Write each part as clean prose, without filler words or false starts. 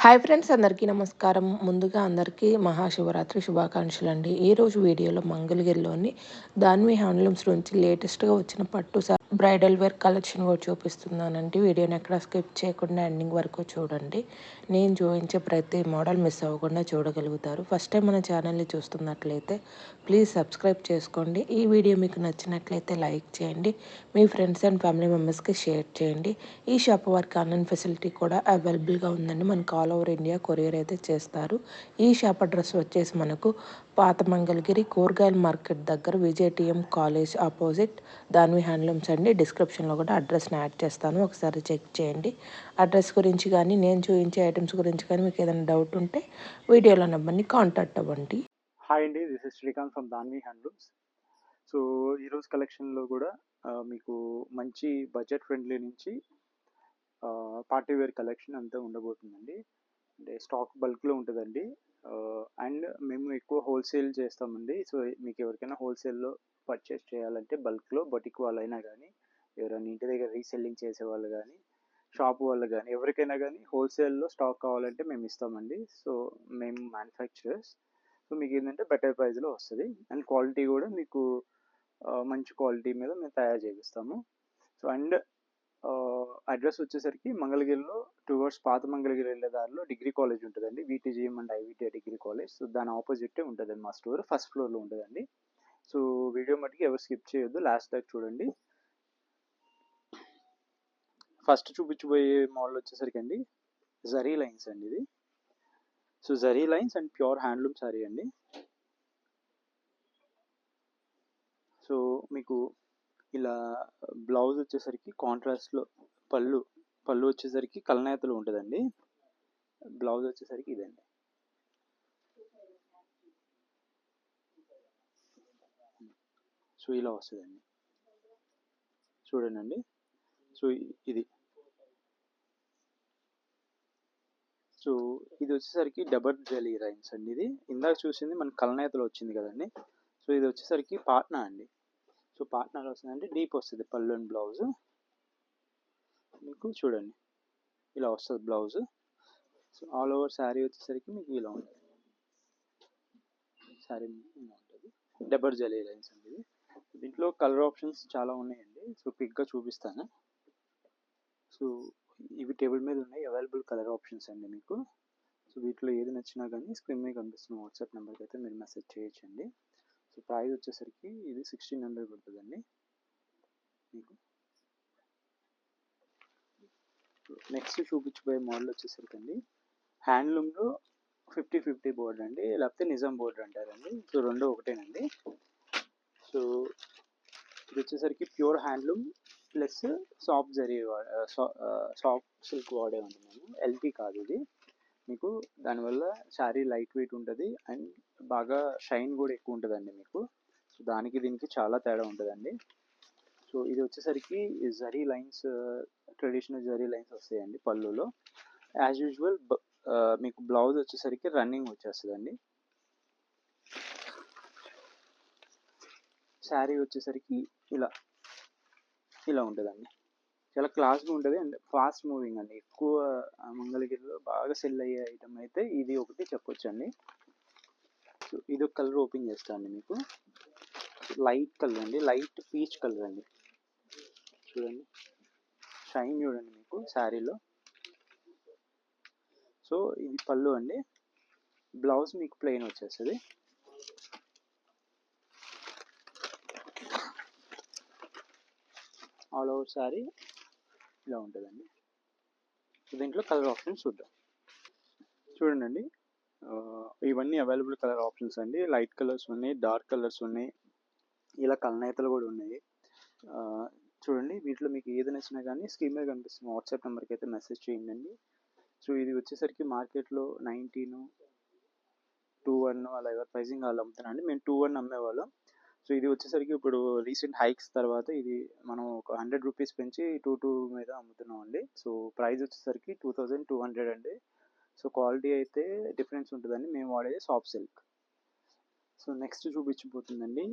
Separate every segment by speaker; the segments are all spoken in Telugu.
Speaker 1: హాయ్ ఫ్రెండ్స్, అందరికీ నమస్కారం. ముందుగా అందరికీ మహాశివరాత్రి శుభాకాంక్షలండి. ఈరోజు వీడియోలో మంగళగిరిలోని దాన్వి హ్యాండ్లూమ్స్ నుంచి లేటెస్ట్గా వచ్చిన పట్టు బ్రైడల్ వేర్ కలెక్షన్ కూడా చూపిస్తున్నానండి. వీడియోని ఎక్కడ స్కిప్ చేయకుండా ఎండింగ్ వరకు చూడండి. నేను చూపించే ప్రతి మోడల్ మిస్ అవ్వకుండా చూడగలుగుతారు. ఫస్ట్ టైం మన ఛానల్ని చూస్తున్నట్లయితే ప్లీజ్ సబ్స్క్రైబ్ చేసుకోండి. ఈ వీడియో మీకు నచ్చినట్లయితే లైక్ చేయండి. మీ ఫ్రెండ్స్ అండ్ ఫ్యామిలీ మెంబర్స్కి షేర్ చేయండి. ఈ షాప్ వారికి ఆన్లైన్ ఫెసిలిటీ కూడా అవైలబుల్గా ఉందండి. మనకు ఆల్ ఓవర్ ఇండియా కొరియర్ అయితే చేస్తారు. ఈ షాప్ అడ్రస్ వచ్చేసి మనకు పాత మంగళగిరి కూరగాయల మార్కెట్ దగ్గర విజేటీఎం కాలేజ్ ఆపోజిట్ దాన్వి హ్యాండ్లూమ్స్ అండి. డిస్క్రిప్షన్లో కూడా అడ్రస్ని యాడ్ చేస్తాను, ఒకసారి చెక్ చేయండి. అడ్రస్ గురించి కానీ నేను చూపించే ఐటమ్స్ గురించి కానీ మీకు ఏదైనా డౌట్ ఉంటే వీడియోలో నెంబర్ని కాంటాక్ట్ అవ్వండి.
Speaker 2: హాయ్ అండి, this is Srikanth from Danvi handlooms. So ఈరోజు కలెక్షన్లో కూడా మీకు మంచి బడ్జెట్ ఫ్రెండ్లీ నుంచి పార్టీ వేర్ కలెక్షన్ అంతా ఉండబోతుందండి. అంటే స్టాక్ బల్క్లో ఉంటుందండి. అండ్ మేము ఎక్కువ హోల్సేల్ చేస్తామండి. సో మీకు ఎవరికైనా హోల్సేల్లో పర్చేస్ చేయాలంటే బల్క్లో బొటిక్ వాళ్ళైనా కానీ, ఎవరైనా ఇంటి దగ్గర రీసెల్లింగ్ చేసే వాళ్ళు కానీ, షాప్ వాళ్ళు కానీ, ఎవరికైనా కానీ హోల్సేల్లో స్టాక్ కావాలంటే మేము ఇస్తామండి. సో మేము మ్యానుఫ్యాక్చరర్స్. సో మీకు ఏంటంటే బెటర్ ప్రైస్లో వస్తుంది అండ్ క్వాలిటీ కూడా మీకు మంచి క్వాలిటీ మీద మేము తయారు చేపిస్తాము. సో అండ్ అడ్రస్ వచ్చేసరికి మంగళగిరిలో టువర్డ్స్ పాత మంగళగిరి వెళ్ళే దారిలో డిగ్రీ కాలేజ్ ఉంటుందండి. వీటీజీఎం and IVT degree college. So దాని ఆపోజిటే ఉంటుంది మా స్టోర్, ఫస్ట్ ఫ్లోర్లో ఉంటుందండి. సో వీడియో మటుకు ఎవరు స్కిప్ చేయొద్దు, లాస్ట్ దాకా చూడండి. ఫస్ట్ చూపించబోయే మోడల్ వచ్చేసరికి అండి జరీ లైన్స్ అండి ఇది. So zari lines and pure handloom sorry అండి. సో మీకు ఇలా బ్లౌజ్ వచ్చేసరికి కాంట్రాస్ట్లో పళ్ళు వచ్చేసరికి కలనేతలు ఉంటుందండి. బ్లౌజ్ వచ్చేసరికి ఇదండి. సో ఇలా వస్తుందండి, చూడండి. సో ఇది సో ఇది వచ్చేసరికి డబల్ జెలీ లైన్స్ అండి. ఇది ఇందాక చూసింది మన కలనేతలు వచ్చింది కదండి. సో ఇది వచ్చేసరికి పాట్నా అండి. సో పాట్నాలో వస్తుందంటే డీప్ వస్తుంది పళ్ళు అండ్ బ్లౌజ్. మీకు చూడండి ఇలా వస్తుంది blouse. So all over sari వచ్చేసరికి మీకు ఇలా ఉంటుంది. శారీ ఇలా ఉంటుంది, డబల్ జెలీ లైన్స్ అండి ఇది. దీంట్లో కలర్ ఆప్షన్స్ చాలా ఉన్నాయండి. సో క్విక్గా చూపిస్తాను. సో ఇవి టేబుల్ మీద ఉన్నాయి అవైలబుల్ కలర్ ఆప్షన్స్ అండి మీకు. సో వీటిలో ఏది నచ్చినా కానీ స్క్రీన్ మీద కనిపిస్తున్న వాట్సాప్ నెంబర్కి అయితే మీరు మెసేజ్ చేయొచ్చండి. సో ప్రైస్ వచ్చేసరికి ఇది 1600 పడుతుందండి మీకు. నెక్స్ట్ చూపించబోయే మోడల్ వచ్చేసరికి అండి హ్యాండ్లూమ్లో 50-50 బోర్డ్ అండి, లేకపోతే నిజాం బోర్డ్ అంటారండి. సో రెండు ఒకటేనండి. సో ఇది వచ్చేసరికి pure handloom plus soft zari soft silk వాడేమండి మేము. ఎల్టీ కాదు ఇది మీకు. దానివల్ల శారీ లైట్ వెయిట్ ఉంటుంది అండ్ బాగా షైన్ కూడా ఎక్కువ ఉంటుందండి మీకు. సో దానికి దీనికి చాలా తేడా ఉంటుందండి. సో ఇది వచ్చేసరికి zari lines, traditional zari lines వస్తాయండి పళ్ళులో. యాజ్ యూజువల్ మీకు బ్లౌజ్ వచ్చేసరికి రన్నింగ్ వచ్చేస్తుందండి. శారీ వచ్చేసరికి ఇలా ఇలా ఉంటుందండి. చాలా క్లాస్గా ఉంటుంది అండ్ ఫాస్ట్ మూవింగ్ అండి. ఎక్కువ మంగళగిరిలో బాగా సెల్ అయ్యే ఐటమ్ అయితే ఇది ఒకటి చెప్పొచ్చు అండి. సో ఇది ఒక కలర్ ఓపెన్ చేస్తాను అండి మీకు. లైట్ కలర్ అండి, లైట్ పీచ్ కలర్ అండి. చూడండి షైన్ చూడండి మీకు శారీలో. సో ఇది పళ్ళు అండి. బ్లౌజ్ మీకు ప్లెయిన్ వచ్చేస్తుంది. ఆల్ ఓవర్ శారీ ఇలా ఉంటుందండి. దీంట్లో కలర్ ఆప్షన్స్ చూద్దాం. చూడండి ఇవన్నీ అవైలబుల్ కలర్ ఆప్షన్స్ అండి. లైట్ కలర్స్ ఉన్నాయి, డార్క్ కలర్స్ ఉన్నాయి, ఇలా కలనేతలు కూడా ఉన్నాయి. చూడండి వీటిలో మీకు ఏది నచ్చినా కానీ స్క్రీన్ మీద కనిపిస్తున్న వాట్సాప్ నెంబర్కి అయితే మెసేజ్ చేయండి. సో ఇది వచ్చేసరికి మార్కెట్లో 19, 21 అలా ఎవరి ప్రైజింగ్ వాళ్ళు అమ్ముతున్నారండి. మేము 21 అమ్మేవాళ్ళం. సో ఇది వచ్చేసరికి ఇప్పుడు రీసెంట్ హైక్స్ తర్వాత ఇది మనం ఒక 100 రూపీస్ పెంచి 22 మీద అమ్ముతున్నాం అండి. సో ప్రైస్ వచ్చేసరికి 2200 అండి. సో క్వాలిటీ అయితే డిఫరెన్స్ ఉంటుందండి. మేము వాడేది సాఫ్ట్ సిల్క్. సో నెక్స్ట్ చూపించబోతుందండి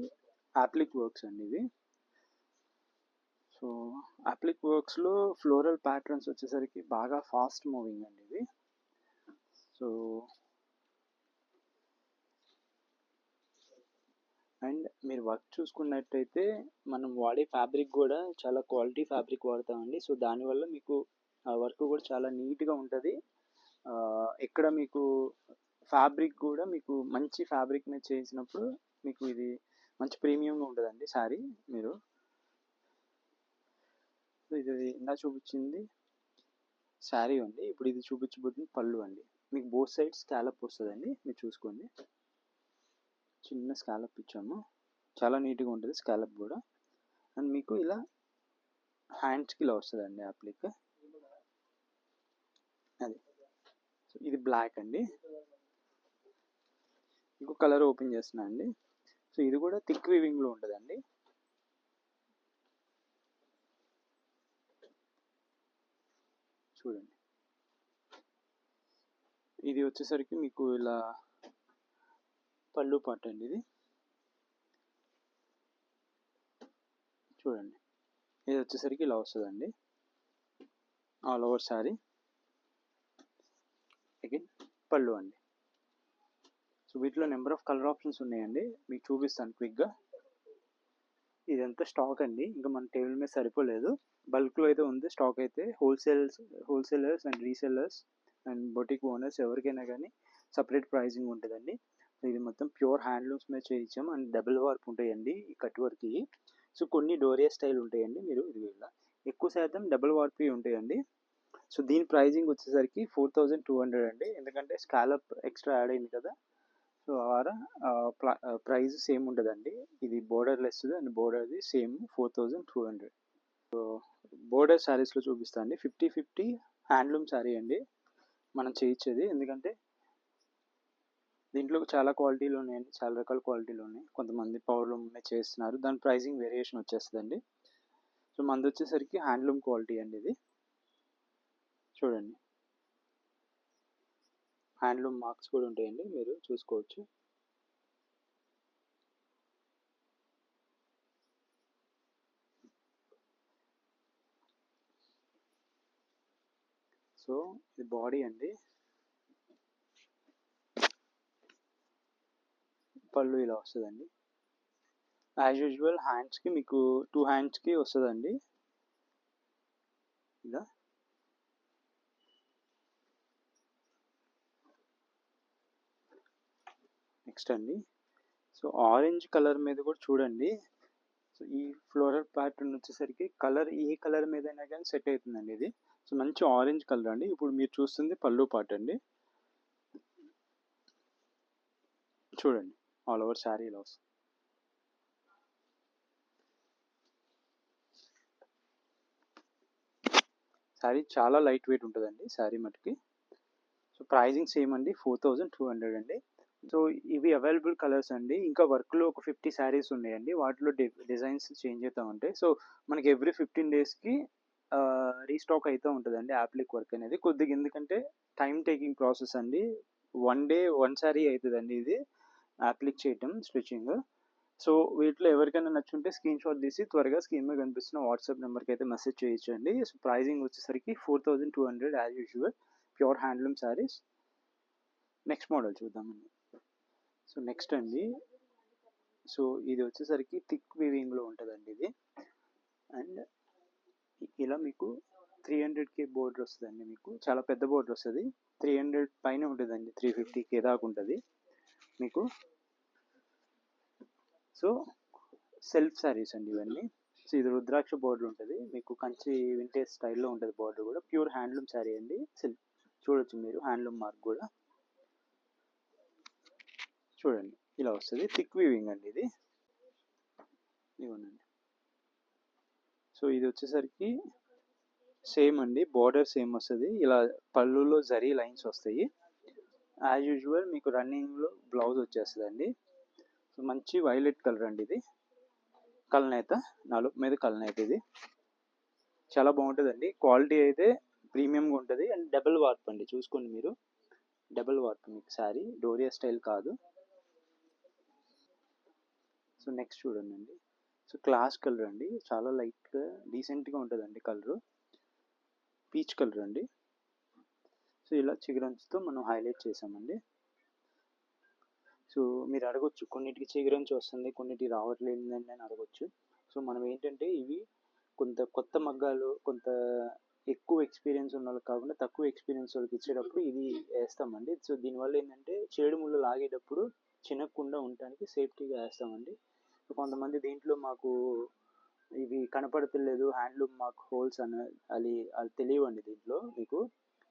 Speaker 2: యాప్లిక్ వర్క్స్ అండి ఇవి. సో అప్లిక్ వర్క్స్లో ఫ్లోరల్ ప్యాటర్న్స్ వచ్చేసరికి బాగా ఫాస్ట్ మూవింగ్ అండి ఇవి. అండ్ మీరు వర్క్ చూసుకున్నట్టయితే మనం వాడే ఫ్యాబ్రిక్ కూడా చాలా క్వాలిటీ ఫ్యాబ్రిక్ వాడతామండి. సో దానివల్ల మీకు ఆ వర్క్ కూడా చాలా నీట్గా ఉంటుంది. ఎక్కడ మీకు ఫ్యాబ్రిక్ కూడా మీకు మంచి ఫ్యాబ్రిక్ మీద చేసినప్పుడు మీకు ఇది మంచి ప్రీమియంగా ఉంటుందండి శారీ. మీరు ఇది ఇందా చూపించింది శారీ అండి. ఇప్పుడు ఇది చూపించబోతుంది పళ్ళు అండి. మీకు బోత్ సైడ్ స్కాలప్ వస్తుందండి. మీరు చూసుకోండి, చిన్న స్కాలప్ ఇచ్చాము, చాలా నీట్గా ఉంటుంది స్కాలప్ కూడా. అండ్ మీకు ఇలా హ్యాండ్స్కి ఇలా వస్తుందండి అప్లిక్. అది ఇది బ్లాక్ అండి. ఇంకో కలర్ ఓపెన్ చేస్తున్నా అండి. సో ఇది కూడా థిక్ వీవింగ్లో ఉంటుందండి. చూడండి, ఇది వచ్చేసరికి మీకు ఇలా పళ్ళు పాట అండి. ఇది చూడండి, ఇది వచ్చేసరికి ఇలా వస్తుందండి ఆల్ ఓవర్ శారీ. అగైన్ పళ్ళు అండి. సో వీటిలో నెంబర్ ఆఫ్ కలర్ ఆప్షన్స్ ఉన్నాయండి, మీకు చూపిస్తాను క్విక్గా. ఇదంతా స్టాక్ అండి, ఇంకా మన టేబుల్ మీద సరిపోలేదు. బల్క్లో అయితే ఉంది స్టాక్. అయితే wholesalers and resellers and boutique owners ఎవరికైనా కానీ సపరేట్ ప్రైజింగ్ ఉంటుందండి. ఇది మొత్తం ప్యూర్ హ్యాండ్లూమ్స్ మీద చేయించాం. అండ్ డబుల్ వర్క్ ఉంటాయండి ఈ కట్ వర్క్కి. సో కొన్ని డోరియా స్టైల్ ఉంటాయండి. మీరు ఇది ఎక్కువ శాతం డబుల్ వర్క్ ఉంటాయండి. సో దీని ప్రైజింగ్ వచ్చేసరికి 4200 అండి, ఎందుకంటే స్కాలప్ ఎక్స్ట్రా యాడ్ అయింది కదా. సో ఆర ప్రైస్ సేమ్ ఉంటుందండి. ఇది బోర్డర్లెస్ అండ్ బోర్డర్ది సేమ్ 4200. సో బోర్డర్ శారీస్లో చూపిస్తా అండి. 50-50 హ్యాండ్లూమ్ శారీ అండి మనం చేయించేది. ఎందుకంటే దీంట్లో చాలా క్వాలిటీలు ఉన్నాయండి, చాలా రకాల క్వాలిటీలు ఉన్నాయి. కొంతమంది పవర్లూమ్ చేస్తున్నారు, దాని ప్రైజింగ్ వేరియేషన్ వచ్చేస్తుందండి. సో మనది వచ్చేసరికి హ్యాండ్లూమ్ క్వాలిటీ అండి. ఇది చూడండి, హ్యాండ్లూమ్ మార్క్స్ కూడా ఉంటాయండి, మీరు చూసుకోవచ్చు. సో ఇది బాడీ అండి. పళ్ళు ఇలా వస్తుందండి. యాజ్ యూజువల్ హ్యాండ్స్కి మీకు 2 హ్యాండ్స్కి వస్తుందండి ఇలా. నెక్స్ట్ అండి, సో ఆరెంజ్ కలర్ మీద కూడా చూడండి. సో ఈ ఫ్లోరల్ ప్యాటర్న్ వచ్చేసరికి కలర్ ఏ కలర్ మీదైనా కానీ సెట్ అవుతుందండి ఇది. సో మంచి ఆరెంజ్ కలర్ అండి. ఇప్పుడు మీరు చూస్తుంది పళ్ళు పార్ట్ అండి. చూడండి, ఆల్ ఓవర్ శారీ ఇలా వస్తుంది. శారీ చాలా లైట్ వెయిట్ ఉంటుందండి శారీ మటుకి. సో ప్రైజింగ్ సేమ్ అండి, 4200 అండి. సో ఇవి అవైలబుల్ కలర్స్ అండి. ఇంకా వర్క్లో ఒక 50 శారీస్ ఉన్నాయండి, వాటిలో డిజైన్స్ చేంజ్ అవుతూ ఉంటాయి. సో మనకి ఎవ్రీ 15 డేస్కి రీస్టాక్ అవుతూ ఉంటుందండి యాప్లిక్ వర్క్ అనేది కొద్దిగా. ఎందుకంటే టైం టేకింగ్ ప్రాసెస్ అండి. 1 డే 1 శారీ అవుతుందండి ఇది యాప్లిక్ చేయటం, స్టిచ్చింగ్. సో వీటిలో ఎవరికైనా నచ్చుంటే స్క్రీన్ షాట్ తీసి త్వరగా స్క్రీన్ మీద కనిపిస్తున్న వాట్సాప్ నెంబర్కి అయితే మెసేజ్ చేయొచ్చండి. సో ప్రైజింగ్ వచ్చేసరికి 4200 as usual, pure handloom saris. Next model చూద్దామండి. సో నెక్స్ట్ అండి, సో ఇది వచ్చేసరికి థిక్ వీవింగ్లో ఉంటుందండి ఇది. అండ్ ఇలా మీకు 300K బోర్డర్ వస్తుందండి. మీకు చాలా పెద్ద బోర్డర్ వస్తుంది, 300 పైన ఉంటుందండి, 350K దాకా ఉంటుంది మీకు. సో సెల్ఫ్ శారీస్ అండి ఇవన్నీ. సో ఇది రుద్రాక్ష బోర్డర్ ఉంటుంది మీకు, కంచి వింటేజ్ స్టైల్లో ఉంటుంది బోర్డర్ కూడా. ప్యూర్ హ్యాండ్లూమ్ శారీ అండి. సెల్ఫ్ చూడొచ్చు మీరు, హ్యాండ్లూమ్ మార్క్ కూడా చూడండి ఇలా వస్తుంది. థిక్ వీవింగ్ అండి ఇది. ఇవ్వనండి. సో ఇది వచ్చేసరికి సేమ్ అండి, బోర్డర్ సేమ్ వస్తుంది. ఇలా పళ్ళులో జరీ లైన్స్ వస్తాయి. యాజ్ యూజువల్ మీకు రన్నింగ్లో బ్లౌజ్ వచ్చేస్తుందండి. సో మంచి వైలెట్ కలర్ అండి ఇది, కలనేత, నలుపు మీద కలనేత. ఇది చాలా బాగుంటుందండి, క్వాలిటీ అయితే ప్రీమియంగా ఉంటుంది. అండ్ డబుల్ వార్ప్ అండి, చూసుకోండి మీరు, డబుల్ వార్ప్ మీకు శారీ, డోరియా స్టైల్ కాదు. సో నెక్స్ట్ చూడండి అండి, సో క్లాస్ కలర్ అండి, చాలా లైట్గా డీసెంట్గా ఉంటుందండి కలరు, పీచ్ కలర్ అండి. సో ఇలా చిగురంచుతో మనం హైలైట్ చేసామండి. సో మీరు అడగొచ్చు, కొన్నిటికి చిగురించి వస్తుంది, కొన్నిటికి రావట్లేదండి అని అడగొచ్చు. సో మనం ఏంటంటే ఇవి కొంత కొత్త మగ్గాలు, కొంత ఎక్కువ ఎక్స్పీరియన్స్ ఉన్న వాళ్ళకి కాకుండా తక్కువ ఎక్స్పీరియన్స్ వాళ్ళకి ఇచ్చేటప్పుడు ఇది వేస్తామండి. సో దీనివల్ల ఏంటంటే చేడు ముళ్ళు లాగేటప్పుడు చినగకుండా ఉండటానికి సేఫ్టీగా వేస్తామండి. సో కొంతమంది దీంట్లో మాకు ఇవి కనపడతలేదు హ్యాండ్లూమ్ మాకు హోల్స్ అని అది తెలియవండి దీంట్లో మీకు,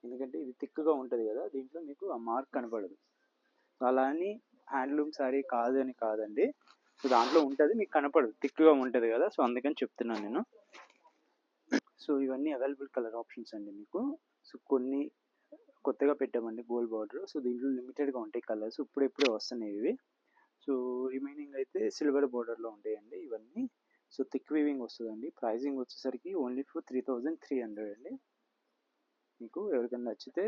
Speaker 2: ఎందుకంటే ఇది థిక్గా ఉంటుంది కదా, దీంట్లో మీకు ఆ మార్క్ కనపడదు. అలా అని హ్యాండ్లూమ్ శారీ కాదు అని కాదండి, సో దాంట్లో ఉంటుంది, మీకు కనపడదు, థిక్గా ఉంటుంది కదా, సో అందుకని చెప్తున్నాను నేను. సో ఇవన్నీ అవైలబుల్ కలర్ ఆప్షన్స్ అండి మీకు. సో కొన్ని కొత్తగా పెట్టామండి గోల్డ్ బార్డర్, సో దీంట్లో లిమిటెడ్గా ఉంటాయి కలర్స్, ఇప్పుడే వస్తున్నాయి ఇవి. సో రిమైనింగ్ అయితే సిల్వర్ బార్డర్లో ఉంటాయండి ఇవన్నీ. సో థిక్ వీవింగ్ వస్తుందండి. ప్రైజింగ్ వచ్చేసరికి ఓన్లీ ఫర్ 3300 అండి. మీకు ఎవరికైనా నచ్చితే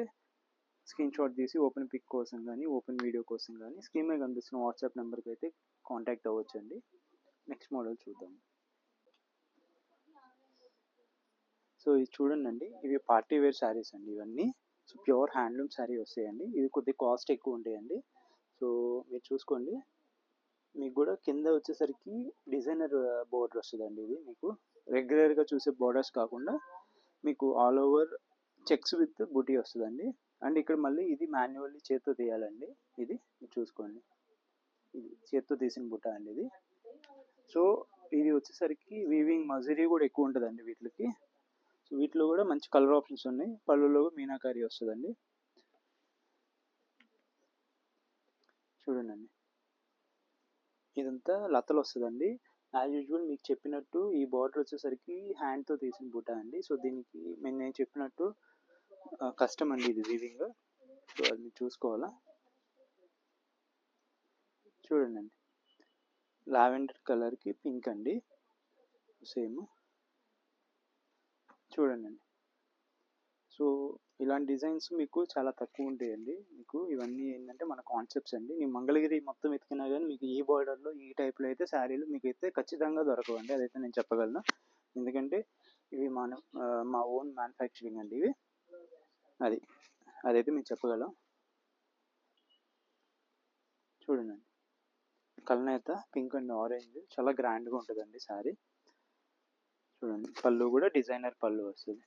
Speaker 2: స్క్రీన్ షాట్ తీసి ఓపెన్ పిక్ కోసం కానీ ఓపెన్ వీడియో కోసం కానీ స్క్రీన్ మీద కనిపిస్తున్న వాట్సాప్ నెంబర్కి అయితే కాంటాక్ట్ అవ్వచ్చండి. నెక్స్ట్ మోడల్ చూద్దాం. సో ఇది చూడండి, ఇవి పార్టీ వేర్ శారీస్ అండి ఇవన్నీ. సో ప్యూర్ హ్యాండ్లూమ్ శారీ వస్తాయండి, ఇది కొద్దిగా కాస్ట్ ఎక్కువ ఉంటాయండి. సో మీరు చూసుకోండి, మీకు కూడా కింద వచ్చేసరికి డిజైనర్ బోర్డర్ వస్తుందండి. ఇది మీకు రెగ్యులర్గా చూసే బోర్డర్స్ కాకుండా మీకు ఆల్ ఓవర్ చెక్స్ విత్ బుటీ వస్తుందండి. అండ్ ఇక్కడ మళ్ళీ ఇది మాన్యువల్లీ చేత్తో తీయాలండి. ఇది చూసుకోండి, ఇది చేత్తో తీసిన బుట్ట అండి ఇది. సో ఇది వచ్చేసరికి వీవింగ్ మజరీ కూడా ఎక్కువ ఉంటుందండి వీటికి. సో వీటిలో కూడా మంచి కలర్ ఆప్షన్స్ ఉన్నాయి. పళ్ళులో మీనాకారి వస్తుందండి, చూడండి. ఇదంతా లతలు వస్తుందండి. యాజ్ యూజువల్ మీకు చెప్పినట్టు ఈ బార్డర్ వచ్చేసరికి హ్యాండ్తో తీసిన బుట్ట అండి. సో దీనికి నేను చెప్పినట్టు కష్టం అండి ఇది వీవింగ్. సో అది మీరు చూసుకోవాలా. చూడండి, లావెండర్ కలర్కి పింక్ అండి, సేమ్ చూడండి. సో ఇలాంటి డిజైన్స్ మీకు చాలా తక్కువ ఉంటాయండి. మీకు ఇవన్నీ ఏంటంటే మన కాన్సెప్ట్స్ అండి. నేను మంగళగిరి మొత్తం ఎతికినా కానీ మీకు ఈ బార్డర్లో ఈ టైప్లో అయితే శారీలు మీకు అయితే ఖచ్చితంగా దొరకవండి, అదైతే నేను చెప్పగలను. ఎందుకంటే ఇవి మా ఓన్ మ్యానుఫ్యాక్చరింగ్ అండి ఇవి. అదైతే మేము చెప్పగలం. చూడండి, కలనేత పింక్ అండ్ ఆరెంజ్ చాలా గ్రాండ్గా ఉంటుందండి శారీ. చూడండి, పళ్ళు కూడా డిజైనర్ పళ్ళు వస్తుంది.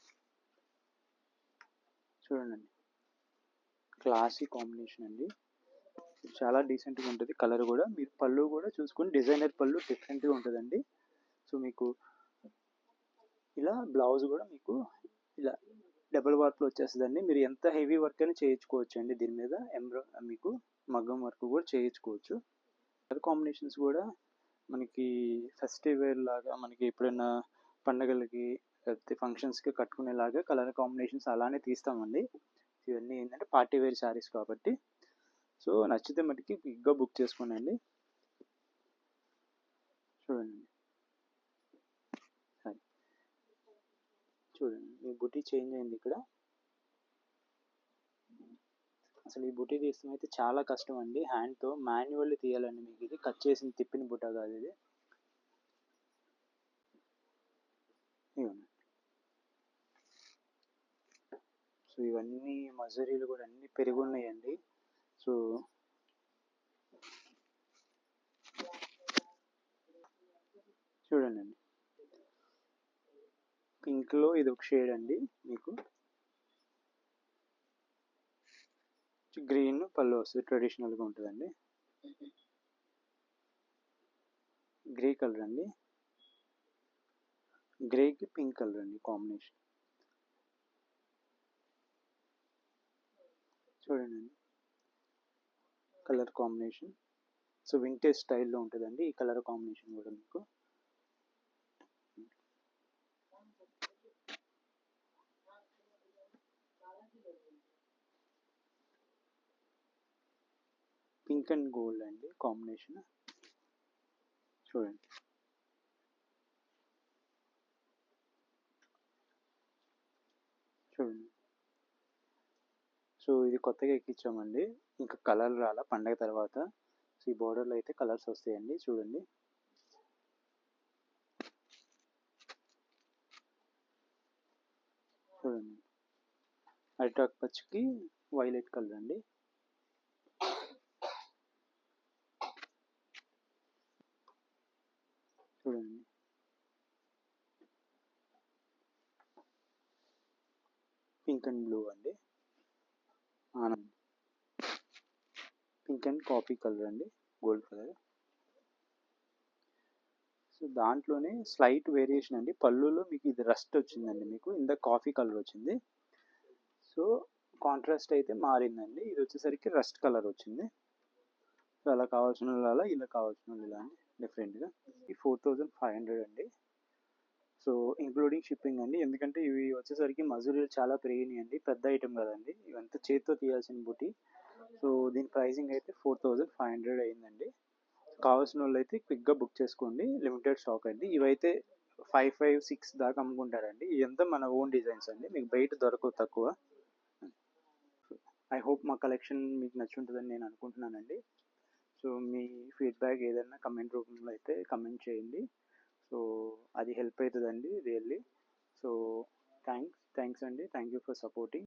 Speaker 2: చూడండి, క్లాసీ కాంబినేషన్ అండి, చాలా డీసెంట్గా ఉంటుంది. కలర్ కూడా మీరు పళ్ళు కూడా చూసుకొని డిజైనర్ పళ్ళు డిఫరెంట్గా ఉంటుందండి. సో మీకు ఇలా బ్లౌజ్ కూడా మీకు ఇలా డబుల్ వర్క్లో వచ్చేస్తుందండి. మీరు ఎంత హెవీ వర్క్ అయినా చేయించుకోవచ్చు అండి దీని మీద. మీకు మగ్గం వర్క్ కూడా చేయించుకోవచ్చు. కలర్ కాంబినేషన్స్ కూడా మనకి ఫెస్టివ్ వేర్ లాగా మనకి ఎప్పుడైనా పండగలకి లేకపోతే ఫంక్షన్స్కి కట్టుకునేలాగా కలర్ కాంబినేషన్స్ అలానే తీస్తామండి. ఇవన్నీ ఏంటంటే పార్టీ వేర్ శారీస్ కాబట్టి. సో నచ్చితే మటుకి క్విక్గా బుక్ చేసుకోనండి. చూడండి, చూడండి మీ బుటీ చేంజ్ అయింది ఇక్కడ. అసలు ఈ బుటీ తీస్తాం అయితే చాలా కష్టం అండి, హ్యాండ్తో మాన్యువల్లీ తీయాలండి. మీకు ఇది కట్ చేసిన తిప్పిన బుట్ట కాదు ఇది. ఇవ్వండి. సో ఇవన్నీ మజరీలు కూడా అన్నీ పెరుగున్నాయండి. సో చూడండి, పింక్లో ఇది ఒక షేడ్ అండి, మీకు గ్రీన్ పళ్ళు వస్తుంది, ట్రెడిషనల్గా ఉంటుందండి. గ్రే కలర్ అండి, గ్రేకి పింక్ కలర్ అండి కాంబినేషన్. చూడండి కలర్ కాంబినేషన్. సో వింటేజ్ స్టైల్లో ఉంటుందండి ఈ కలర్ కాంబినేషన్ కూడా మీకు. పింక్ అండ్ గోల్డ్ అండి కాంబినేషన్. చూడండి, చూడండి. సో ఇది కొత్తగా ఎక్కించామండి, ఇంకా కలర్ రాలా పండగ తర్వాత. సో ఈ బార్డర్లో అయితే కలర్స్ వస్తాయండి. చూడండి, చూడండి అరిటాక్ పచ్చికి వైలెట్ కలర్ అండి. పింక్ అండ్ బ్లూ అండి, Anand pink and coffee colour అండి, గోల్డ్ కలర్. సో దాంట్లోనే స్లైట్ వేరియేషన్ అండి, పళ్ళులో మీకు ఇది రస్ట్ వచ్చిందండి, మీకు ఇంత కాఫీ కలర్ వచ్చింది. సో కాంట్రాస్ట్ అయితే మారిందండి, ఇది వచ్చేసరికి రస్ట్ కలర్ వచ్చింది. సో అలా కావాల్సిన వాళ్ళు అలా, ఇలా కావాల్సిన వాళ్ళు ఇలా అండి, డిఫరెంట్గా. ఈ 4500 అండి. సో ఇంక్లూడింగ్ షిప్పింగ్ అండి, ఎందుకంటే ఇవి వచ్చేసరికి మజూరీలు చాలా పెరిగినాయండి, పెద్ద ఐటెం కదండి, ఇవంతా చేతితో తీయాల్సిన బుట్టి. సో దీని ప్రైసింగ్ అయితే 4500 అయిందండి. కావాల్సిన వాళ్ళు అయితే క్విక్గా బుక్ చేసుకోండి, లిమిటెడ్ స్టాక్ అండి. ఇవైతే 5, 6 దాకా అమ్ముకుంటారండి, ఇదంతా మన ఓన్ డిజైన్స్ అండి, మీకు బయట దొరకవు తక్కువ. ఐ హోప్ మా కలెక్షన్ మీకు నచ్చుంటుందని నేను అనుకుంటున్నానండి. సో మీ ఫీడ్బ్యాక్ ఏదైనా కమెంట్ రూపంలో అయితే కమెంట్ చేయండి. సో అది హెల్ప్ అవుతుందండి రియల్లీ. సో థ్యాంక్స్ అండి, థ్యాంక్ యూ ఫర్ సపోర్టింగ్.